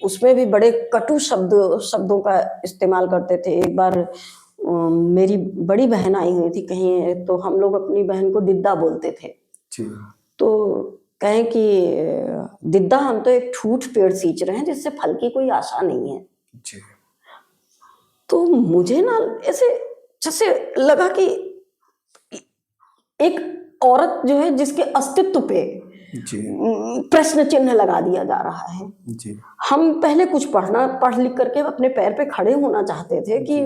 उसमें भी बड़े कटु शब्दों का इस्तेमाल करते थे। एक बार मेरी बड़ी बहन आई हुई थी कहीं, तो हम लोग अपनी बहन को दिद्दा बोलते थे। तो कहें कि दिद्दा, हम तो एक ठूठ पेड़ सींच रहे हैं जिससे फल की कोई आशा नहीं है। तो मुझे ना ऐसे जैसे लगा कि एक औरत जो है जिसके अस्तित्व पे प्रश्न चिन्ह लगा दिया जा रहा है। हम पहले कुछ पढ़ लिख करके अपने पैर पे खड़े होना चाहते थे कि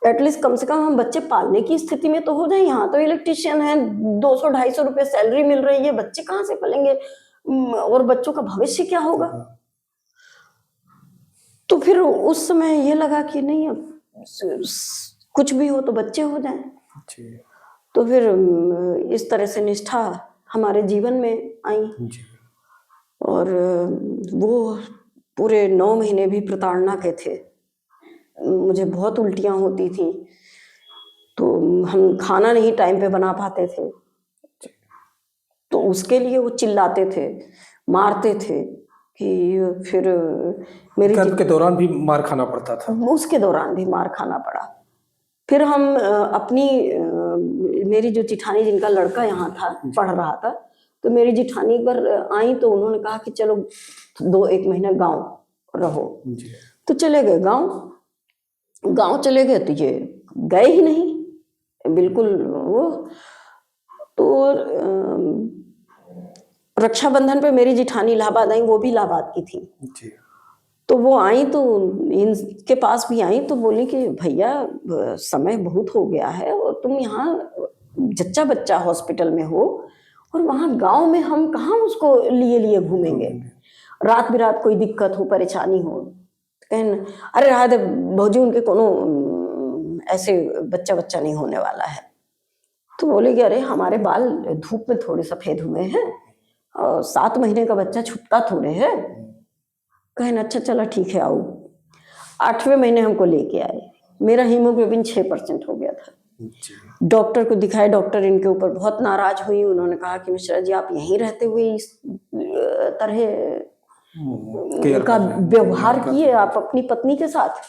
एटलीस्ट कम से कम हम बच्चे पालने की स्थिति में तो हो जाए। यहाँ तो इलेक्ट्रिशियन है, 200-250 रुपए सैलरी मिल रही है, बच्चे कहाँ से पलेंगे और बच्चों का भविष्य क्या होगा। तो फिर उस समय ये लगा कि नहीं, अब कुछ भी हो तो बच्चे हो जाएं। तो फिर इस तरह से निष्ठा हमारे जीवन में आई और वो पूरे 9 महीने भी प्रताड़ना के थे। मुझे बहुत उल्टियां होती थी, तो हम खाना नहीं टाइम पे बना पाते थे, तो उसके लिए वो चिल्लाते थे, मारते थे कि फिर मेरी गर्भ के दौरान भी मार खाना पड़ता था। उसके दौरान भी मार खाना पड़ा। फिर हम अपनी मेरी जो जिठानी जिनका लड़का यहाँ था, पढ़ रहा था, तो मेरी जिठानी एक बार आई तो उन्होंने कहा कि चलो 2-1 महीना गांव रहो। तो चले गए गांव चले गए, तो ये गए ही नहीं बिल्कुल। वो तो रक्षाबंधन पे मेरी जिठानी इलाहाबाद आई, वो भी इलाहाबाद की थी। तो वो आई तो इनके पास भी आई तो बोली कि भैया समय बहुत हो गया है और तुम यहाँ जच्चा बच्चा हॉस्पिटल में हो और वहाँ गांव में हम कहाँ उसको लिए घूमेंगे, रात बिरात कोई दिक्कत हो परेशानी हो। कहन अरे रहा दे भौजी, उनके कोनो ऐसे बच्चा नहीं होने वाला है। तो बोले कि अरे हमारे बाल धूप में थोड़े सफेद हुए हैं और 7 महीने का बच्चा छुपता थोड़े है। कहन अच्छा चला ठीक है आओ। 8वें महीने हमको लेके आए, मेरा हीमोग्लोबिन 6% हो गया था। डॉक्टर को दिखाए, डॉक्टर इनके ऊपर बहुत नाराज हुई। उन्होंने कहा कि मिश्रा जी आप यहीं रहते हुए इस तरह का व्यवहार किए आप अपनी पत्नी के साथ।